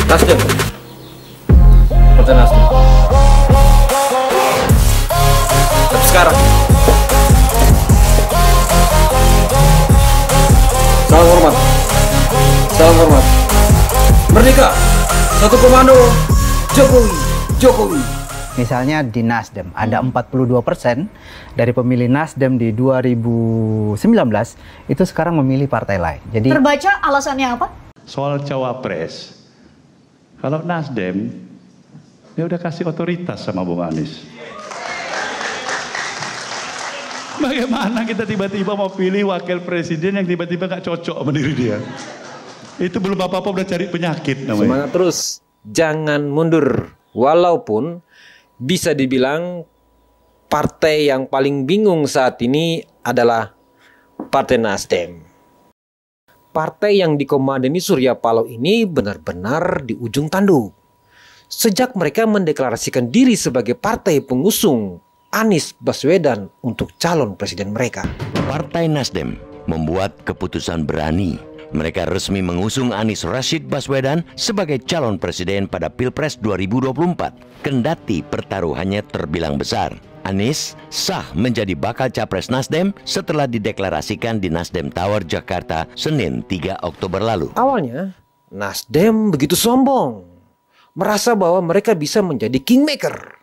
Nasdem. Partai Nasdem. Tapi sekarang salam hormat. Salam hormat. Merdeka. Satu komando. Jokowi. Jokowi. Misalnya di Nasdem ada 42% dari pemilih Nasdem di 2019 itu sekarang memilih partai lain. Jadi terbaca alasannya apa? Soal cawapres, kalau Nasdem dia udah kasih otoritas sama Bung Anies. Bagaimana kita tiba-tiba mau pilih wakil presiden yang tiba-tiba nggak cocok sama diri dia? Itu belum apa-apa udah cari penyakit namanya. Semangat terus, jangan mundur. Walaupun bisa dibilang partai yang paling bingung saat ini adalah Partai Nasdem. Partai yang dikomandoi Surya Paloh ini benar-benar di ujung tanduk. Sejak mereka mendeklarasikan diri sebagai partai pengusung Anies Baswedan untuk calon presiden mereka. Partai Nasdem membuat keputusan berani. Mereka resmi mengusung Anies Rashid Baswedan sebagai calon presiden pada Pilpres 2024. Kendati pertaruhannya terbilang besar, Anies sah menjadi bakal capres Nasdem setelah dideklarasikan di Nasdem Tower Jakarta Senin 3 Oktober lalu. Awalnya, Nasdem begitu sombong, merasa bahwa mereka bisa menjadi kingmaker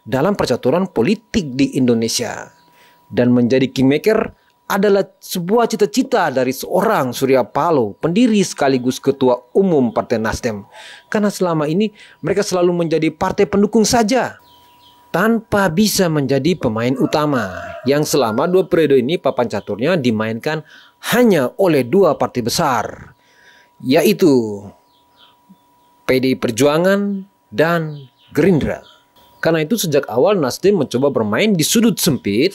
dalam percaturan politik di Indonesia. Dan menjadi kingmaker adalah sebuah cita-cita dari seorang Surya Paloh, pendiri sekaligus ketua umum Partai Nasdem. Karena selama ini mereka selalu menjadi partai pendukung saja, tanpa bisa menjadi pemain utama, yang selama 2 periode ini papan caturnya dimainkan hanya oleh 2 partai besar, yaitu PDI Perjuangan dan Gerindra. Karena itu sejak awal Nasdem mencoba bermain di sudut sempit,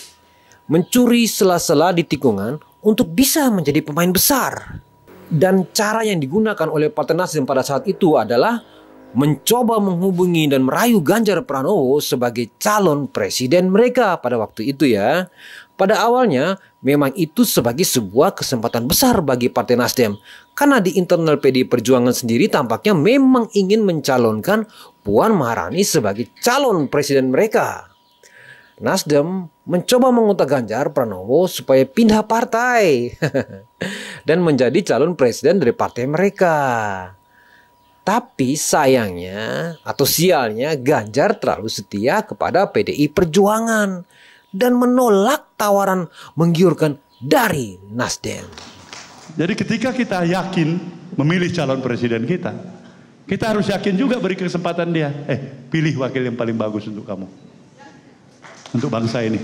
mencuri sela-sela di tikungan untuk bisa menjadi pemain besar. Dan cara yang digunakan oleh Partai Nasdem pada saat itu adalah mencoba menghubungi dan merayu Ganjar Pranowo sebagai calon presiden mereka pada waktu itu ya. Pada awalnya memang itu sebagai sebuah kesempatan besar bagi Partai Nasdem. Karena di internal PDI Perjuangan sendiri tampaknya memang ingin mencalonkan Puan Maharani sebagai calon presiden mereka. Nasdem mencoba mengontak Ganjar Pranowo supaya pindah partai dan menjadi calon presiden dari partai mereka. Tapi sayangnya atau sialnya Ganjar terlalu setia kepada PDI Perjuangan dan menolak tawaran menggiurkan dari Nasdem. Jadi ketika kita yakin memilih calon presiden kita harus yakin juga beri kesempatan dia. Pilih wakil yang paling bagus untuk kamu. Untuk bangsa ini.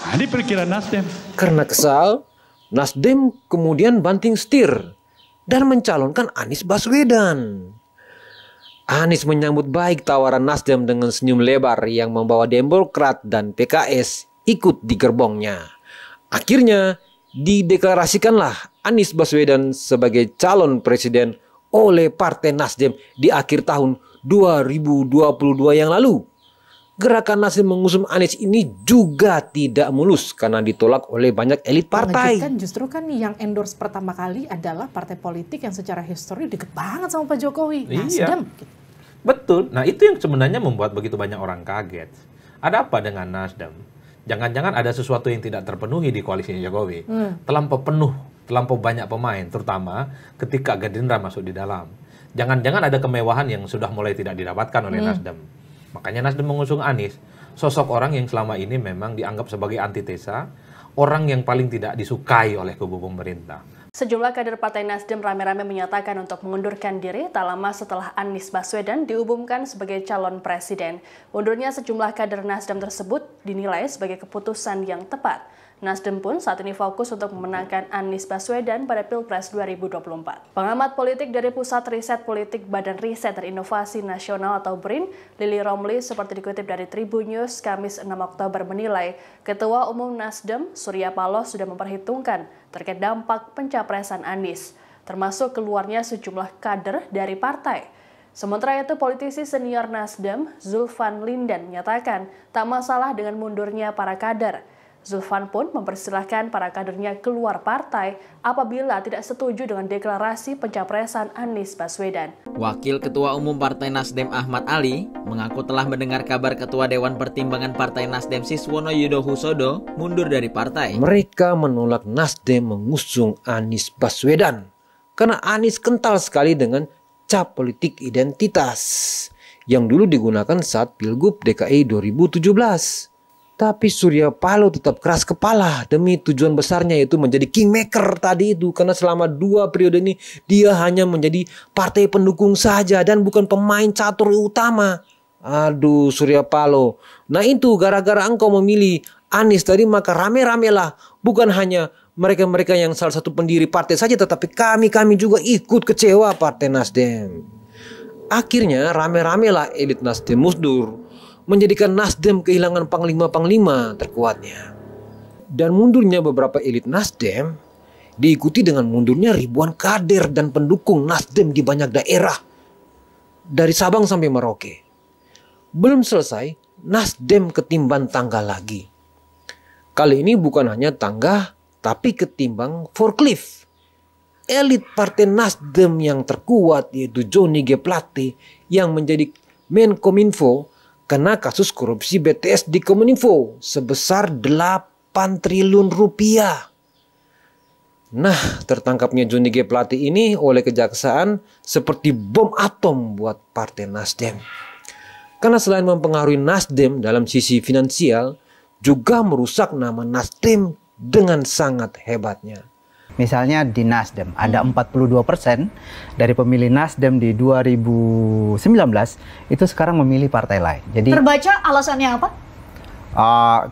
Nah, ini pikiran Nasdem. Karena kesal, Nasdem kemudian banting setir dan mencalonkan Anies Baswedan. Anies menyambut baik tawaran Nasdem dengan senyum lebar yang membawa Demokrat dan PKS ikut di gerbongnya. Akhirnya dideklarasikanlah Anies Baswedan sebagai calon presiden oleh Partai Nasdem di akhir tahun 2022 yang lalu. Gerakan Nasdem mengusung Anies ini juga tidak mulus karena ditolak oleh banyak elit partai. Mengejutkan justru kan yang endorse pertama kali adalah partai politik yang secara histori deket banget sama Pak Jokowi. Nasdem. Iya. Betul. Nah itu yang sebenarnya membuat begitu banyak orang kaget. Ada apa dengan Nasdem? Jangan-jangan ada sesuatu yang tidak terpenuhi di koalisi Jokowi. Terlampau penuh, terlampau banyak pemain, terutama ketika Gerindra masuk di dalam. Jangan-jangan ada kemewahan yang sudah mulai tidak didapatkan oleh Nasdem. Makanya Nasdem mengusung Anies, sosok orang yang selama ini memang dianggap sebagai antitesa, orang yang paling tidak disukai oleh kubu pemerintah. Sejumlah kader Partai Nasdem rame-rame menyatakan untuk mengundurkan diri tak lama setelah Anies Baswedan diumumkan sebagai calon presiden. Mundurnya sejumlah kader Nasdem tersebut dinilai sebagai keputusan yang tepat. Nasdem pun saat ini fokus untuk memenangkan Anies Baswedan pada Pilpres 2024. Pengamat politik dari Pusat Riset Politik Badan Riset dan Inovasi Nasional atau BRIN, Lili Romli, seperti dikutip dari Tribun News, Kamis 6 Oktober menilai, Ketua Umum Nasdem, Surya Paloh, sudah memperhitungkan terkait dampak pencapresan Anies, termasuk keluarnya sejumlah kader dari partai. Sementara itu, politisi senior Nasdem, Zulfan Lindan, menyatakan tak masalah dengan mundurnya para kader. Zulfan pun mempersilahkan para kadernya keluar partai apabila tidak setuju dengan deklarasi pencapresan Anies Baswedan. Wakil Ketua Umum Partai Nasdem Ahmad Ali mengaku telah mendengar kabar Ketua Dewan Pertimbangan Partai Nasdem Siswono Yudhohusodo mundur dari partai. Mereka menolak Nasdem mengusung Anies Baswedan karena Anies kental sekali dengan cap politik identitas yang dulu digunakan saat Pilgub DKI 2017. Tapi Surya Paloh tetap keras kepala demi tujuan besarnya, yaitu menjadi kingmaker tadi itu. Karena selama 2 periode ini dia hanya menjadi partai pendukung saja dan bukan pemain catur utama. Aduh Surya Paloh. Nah itu gara-gara engkau memilih Anies tadi, maka rame-ramelah. Bukan hanya mereka-mereka yang salah satu pendiri partai saja, tetapi kami juga ikut kecewa Partai Nasdem. Akhirnya rame-ramelah elit Nasdem mundur, menjadikan Nasdem kehilangan panglima-panglima terkuatnya. Dan mundurnya beberapa elit Nasdem diikuti dengan mundurnya ribuan kader dan pendukung Nasdem di banyak daerah, dari Sabang sampai Merauke. Belum selesai, Nasdem ketimbang tangga lagi. Kali ini bukan hanya tangga, tapi ketimbang forklift. Elit Partai Nasdem yang terkuat, yaitu Johnny G. Plate, yang menjadi Menkominfo, kena kasus korupsi BTS di Kominfo sebesar 8 triliun rupiah. Nah, tertangkapnya Johnny G. Plate ini oleh kejaksaan seperti bom atom buat Partai Nasdem. Karena selain mempengaruhi Nasdem dalam sisi finansial, juga merusak nama Nasdem dengan sangat hebatnya. Misalnya di Nasdem ada 42% dari pemilih Nasdem di 2019 itu sekarang memilih partai lain. Jadi terbaca alasannya apa?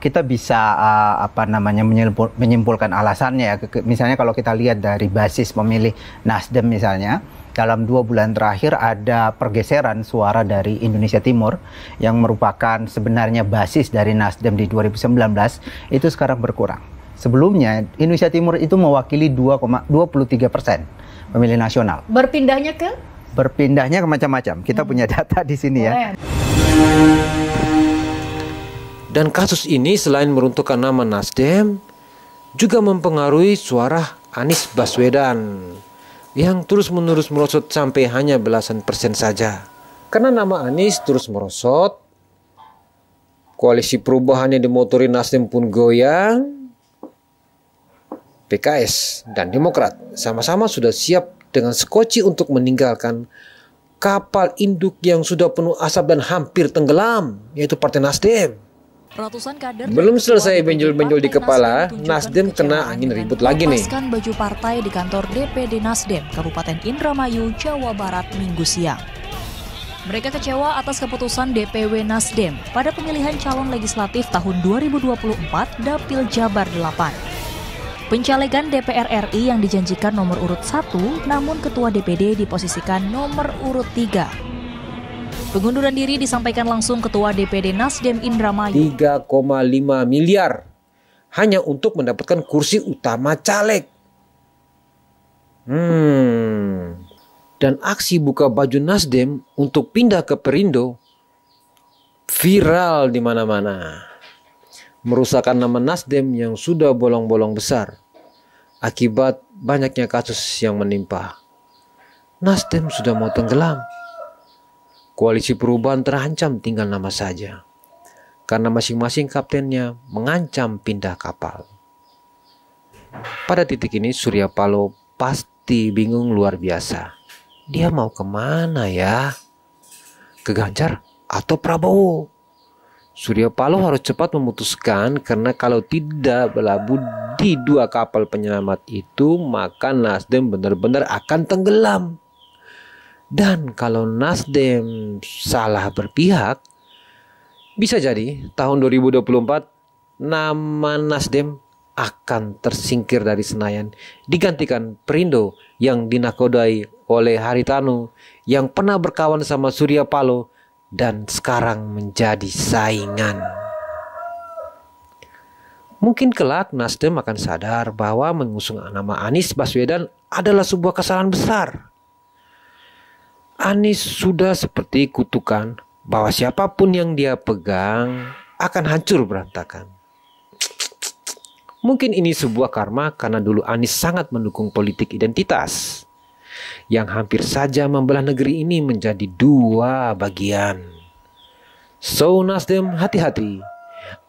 Kita bisa menyimpulkan alasannya. Misalnya kalau kita lihat dari basis pemilih Nasdem misalnya, dalam 2 bulan terakhir ada pergeseran suara dari Indonesia Timur yang merupakan sebenarnya basis dari Nasdem di 2019 itu sekarang berkurang. Sebelumnya Indonesia Timur itu mewakili 2,23% pemilih nasional. Berpindahnya ke? Berpindahnya ke macam-macam. Kita punya data di sini ya. Dan kasus ini selain meruntuhkan nama Nasdem, juga mempengaruhi suara Anies Baswedan yang terus-menerus merosot sampai hanya belasan persen saja. Karena nama Anies terus merosot, koalisi perubahan yang dimotori Nasdem pun goyang. PKS dan Demokrat sama-sama sudah siap dengan skoci untuk meninggalkan kapal induk yang sudah penuh asap dan hampir tenggelam, yaitu Partai Nasdem. Ratusan kader belum selesai benjol-benjol di kepala, Nasdem kena angin ribut lagi nih. Melepaskan baju partai di kantor DPD Nasdem Kabupaten Indramayu, Jawa Barat Minggu siang. Mereka kecewa atas keputusan DPW Nasdem pada pemilihan calon legislatif tahun 2024 Dapil Jabar 8. Pencalegan DPR RI yang dijanjikan nomor urut 1, namun Ketua DPD diposisikan nomor urut 3. Pengunduran diri disampaikan langsung Ketua DPD Nasdem Indramayu. 3,5 miliar hanya untuk mendapatkan kursi utama caleg. Dan aksi buka baju Nasdem untuk pindah ke Perindo viral di mana-mana. Merusakkan nama Nasdem yang sudah bolong-bolong besar akibat banyaknya kasus yang menimpa. Nasdem sudah mau tenggelam. Koalisi perubahan terancam tinggal nama saja, karena masing-masing kaptennya mengancam pindah kapal. Pada titik ini Surya Paloh pasti bingung luar biasa. Dia mau kemana ya? Ke Ganjar atau Prabowo? Surya Paloh harus cepat memutuskan, karena kalau tidak berlabuh di 2 kapal penyelamat itu, maka Nasdem benar-benar akan tenggelam. Dan kalau Nasdem salah berpihak, bisa jadi tahun 2024 nama Nasdem akan tersingkir dari Senayan, digantikan Perindo yang dinakodai oleh Haritanu yang pernah berkawan sama Surya Paloh dan sekarang menjadi saingan. Mungkin kelak Nasdem akan sadar bahwa mengusung nama Anies Baswedan adalah sebuah kesalahan besar. Anies sudah seperti kutukan bahwa siapapun yang dia pegang akan hancur berantakan. Mungkin ini sebuah karma karena dulu Anies sangat mendukung politik identitas yang hampir saja membelah negeri ini menjadi dua bagian. So Nasdem, hati-hati.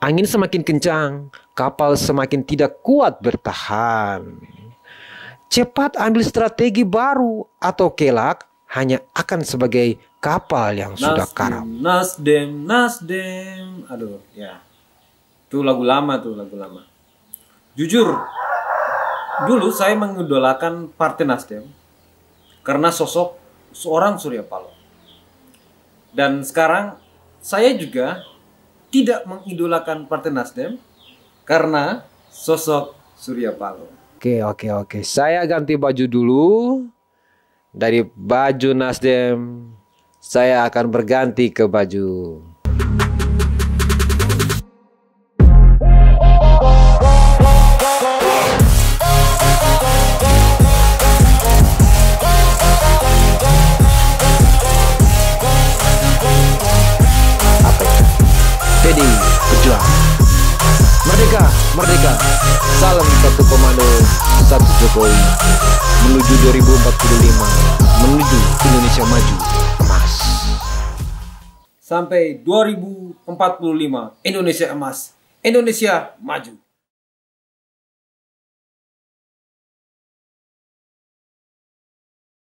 Angin semakin kencang, kapal semakin tidak kuat bertahan. Cepat ambil strategi baru atau kelak hanya akan sebagai kapal yang sudah karam. Nasdem. Aduh, ya. Itu lagu lama. Jujur, dulu saya mengidolakan Partai Nasdem karena sosok seorang Surya Paloh. Dan sekarang saya juga tidak mengidolakan Partai Nasdem karena sosok Surya Paloh. Oke. Saya ganti baju dulu. Dari baju Nasdem, saya akan berganti ke baju PDI Perjuangan. Merdeka, salam satu komando, satu Jokowi, menuju 2045, menuju Indonesia maju, emas. Sampai 2045, Indonesia emas, Indonesia maju.